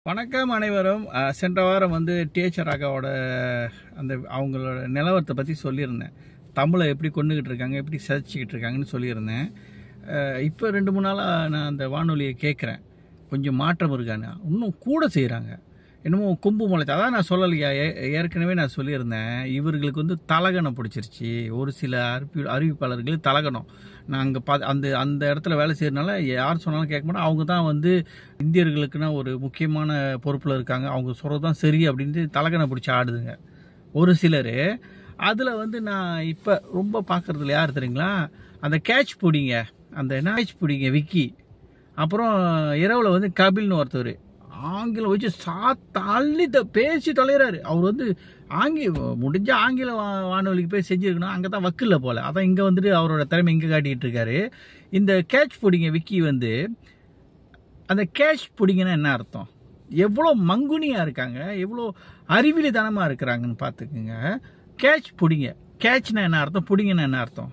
வணக்கம் அனைவரும். சென்ற வாரம் வந்து டிஎச் ராகாவோட அந்த அவங்களோட நிலவரத்தை பற்றி சொல்லியிருந்தேன். தமிழை எப்படி கொண்டுகிட்டு இருக்காங்க, எப்படி சிதைச்சிக்கிட்டு இருக்காங்கன்னு சொல்லியிருந்தேன். இப்போ 2-3 நாளாக நான் அந்த வானொலியை கேட்குறேன். கொஞ்சம் மாற்றம் இருக்கான்னு இன்னும் கூட செய்கிறாங்க. என்னமோ கொம்பு முளைச்சி அதான் நான் சொல்லலையா, ஏற்கனவே நான் சொல்லியிருந்தேன். இவர்களுக்கு வந்து தலகணம் பிடிச்சிருச்சு. ஒரு சில அறிவிப்பாளர்கள் தலகணம். நான் அங்கே அந்த இடத்துல வேலை செய்யறதுனால யார் சொன்னாலும் கேட்க மாட்டேன். அவங்க தான் வந்து இந்தியர்களுக்குன்னா ஒரு முக்கியமான பொறுப்பில் இருக்காங்க, அவங்க சொல்கிறது தான் சரி அப்படின்ட்டு தலகணம் பிடிச்சி ஆடுதுங்க ஒரு சிலர். அதில் வந்து நான் இப்போ ரொம்ப பார்க்குறதுல யார் தெரியுங்களா, அந்த கேட்ச் பிடிங்க, அந்த கேட்ச் பிடிங்க விக்கி, அப்புறம் இரவில் வந்து கபில்னு ஒருத்தர் ஆங்கிலம் வச்சு தள்ளி பேசி தொலைகிறாரு. அவர் வந்து முடிஞ்ச ஆங்கில வானொலிக்கு போய் செஞ்சுருக்கணும், அங்கே தான் வக்கில்ல போல். அதான் இங்கே வந்துட்டு அவரோட திறமை இங்கே காட்டிகிட்டு இருக்காரு. இந்த கேட்ச் பிடிங்க விக்கி வந்து, அந்த கேட்ச் பிடிங்கன்னா என்ன அர்த்தம், எவ்வளோ மங்குனியாக இருக்காங்க, எவ்வளோ அறிவிலித்தனமாக இருக்கிறாங்கன்னு பார்த்துக்குங்க. கேட்ச் பிடிங்க, கேட்ச்னா என்ன அர்த்தம், பிடிங்கன்னா என்ன அர்த்தம்.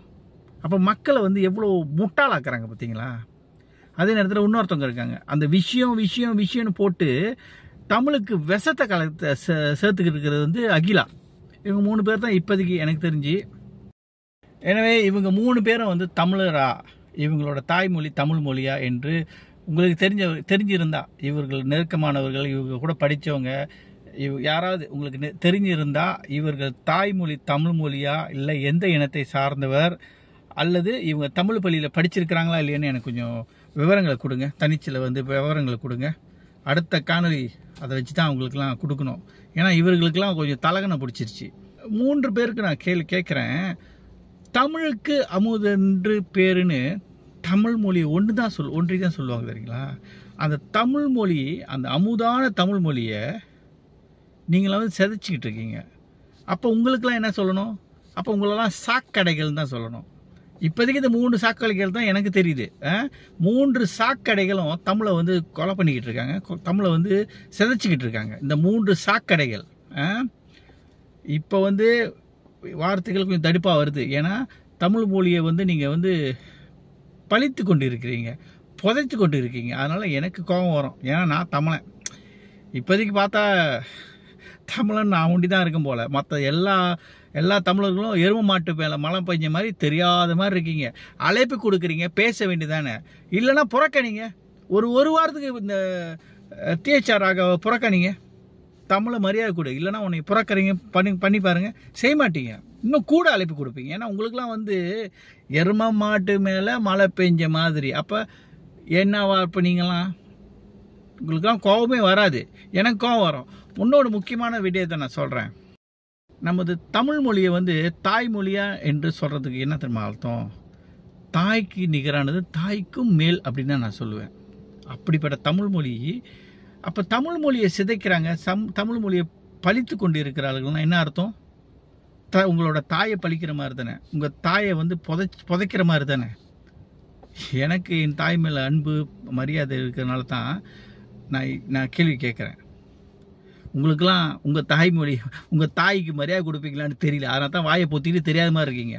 அப்போ மக்களை வந்து எவ்வளோ முட்டாளாக்குறாங்க பார்த்தீங்களா. அதே நேரத்தில் இன்னொருத்தவங்க இருக்காங்க, அந்த விஷயம்னு போட்டு தமிழுக்கு விஷத்தை சேர்த்துக்கிட்டு இருக்கிறது வந்து அகிலா. இவங்க 3 பேர் தான் இப்போதைக்கு எனக்கு தெரிஞ்சு. எனவே இவங்க 3 பேரும் வந்து தமிழரா, இவங்களோட தாய்மொழி தமிழ் மொழியா என்று உங்களுக்கு தெரிஞ்சிருந்தா, இவர்கள் நெருக்கமானவர்கள், இவங்க கூட படித்தவங்க, யாராவது உங்களுக்கு தெரிஞ்சிருந்தா இவர்கள் தாய்மொழி தமிழ் மொழியா, இல்லை எந்த இனத்தை சார்ந்தவர், அல்லது இவங்க தமிழ் பள்ளியில் படிச்சிருக்கிறாங்களா இல்லையான்னு எனக்கு கொஞ்சம் விவரங்களை கொடுங்க. தனிச்சில் வந்து விவரங்களை கொடுங்க. அடுத்த காணொலி அதை வச்சு தான் அவங்களுக்குலாம் கொடுக்கணும். ஏன்னா இவர்களுக்கெல்லாம் கொஞ்சம் தலகணம் பிடிச்சிருச்சு. 3 பேருக்கு நான் கேட்குறேன். தமிழுக்கு அமுதென்று பேருன்னு தமிழ் மொழி ஒன்றி தான் சொல்லுவாங்க தெரியுங்களா. அந்த தமிழ் மொழி, அந்த அமுதான தமிழ் மொழியை நீங்களாம் வந்து சிதைச்சிக்கிட்டு இருக்கீங்க. அப்போ உங்களுக்கெல்லாம் என்ன சொல்லணும், அப்போ உங்களெல்லாம் சாக்கடைகள் தான் சொல்லணும். இப்போதைக்கு இந்த 3 சாக்கடைகள் தான் எனக்கு தெரியுது. 3 சாக்கடைகளும் தமிழை வந்து கொலை பண்ணிக்கிட்டு இருக்காங்க, தமிழை வந்து சிதைச்சிக்கிட்டு இருக்காங்க. இந்த 3 சாக்கடைகள் இப்போ வந்து வார்த்தைகள் கொஞ்சம் தடுப்பாக வருது. ஏன்னா தமிழ் மொழியை வந்து நீங்கள் வந்து பழித்து கொண்டு இருக்கிறீங்க, புதைத்து கொண்டு இருக்கீங்க. அதனால் எனக்கு கோபம் வரும். ஏன்னா நான் தமிழன். இப்போதைக்கு பார்த்தா தமிழன் நான் ஒண்டி தான் இருக்கும் போல். மற்ற எல்லா தமிழர்களும் எரும மாட்டு மேலே மழை பெஞ்ச மாதிரி தெரியாத மாதிரி இருக்கீங்க. அழைப்பு கொடுக்குறீங்க, பேச வேண்டியதானே. இல்லைன்னா புறக்கணிங்க. ஒரு வாரத்துக்கு இந்த டிஎச் ராகாவை புறக்கணிங்க, தமிழை மரியாதை கொடு. இல்லைன்னா உன்னை புறக்கறீங்க பண்ணி பாருங்க, செய்ய மாட்டீங்க. இன்னும் கூட அழைப்பு கொடுப்பீங்க. ஏன்னா உங்களுக்குலாம் வந்து எரும மாட்டு மேலே மழை பெஞ்ச மாதிரி. அப்போ என்னவா இப்போ நீங்களாம், உங்களுக்குலாம் கோபமே வராது, எனக்கு கோபம் வரும். இன்னொரு முக்கியமான விடயத்தை நான் சொல்கிறேன். நமது தமிழ் மொழியை வந்து தாய்மொழியா என்று சொல்கிறதுக்கு என்ன தெரியுமா அர்த்தம், தாய்க்கு நிகரானது தாய்க்கும் மேல் அப்படின்னு தான் நான் சொல்லுவேன். அப்படிப்பட்ட தமிழ் மொழி. அப்போ தமிழ் மொழியை சிதைக்கிறாங்க, தமிழ் மொழியை பழித்து கொண்டு இருக்கிறார்கள்னா என்ன அர்த்தம், உங்களோட தாயை பழிக்கிற மாதிரி தானே, உங்கள் தாயை வந்து புதைக்கிற மாதிரி தானே. எனக்கு என் தாய் மேலே அன்பு மரியாதை இருக்கிறதுனால தான் நான் கேள்வி கேட்குறேன். உங்களுக்கெல்லாம் உங்கள் தாய்மொழி, உங்கள் தாய்க்கு மரியாதை கொடுப்பீங்களான்னு தெரியல. அதனால தான் வாயை பொத்திட்டு தெரியாத மாதிரி இருக்கீங்க.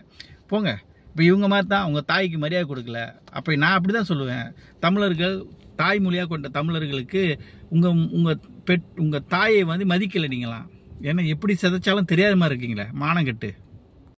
போங்க. இப்போ இவங்க மாதிரி தான் உங்கள் தாய்க்கு மரியாதை கொடுக்கல. அப்போ நான் அப்படி தான் சொல்லுவேன். தமிழர்கள், தாய்மொழியாக கொண்ட தமிழர்களுக்கு உங்கள் தாயை வந்து மதிக்கலை நீங்களாம். ஏன்னா எப்படி சிதைச்சாலும் தெரியாத மாதிரி இருக்கீங்களே, மானம் கெட்டு.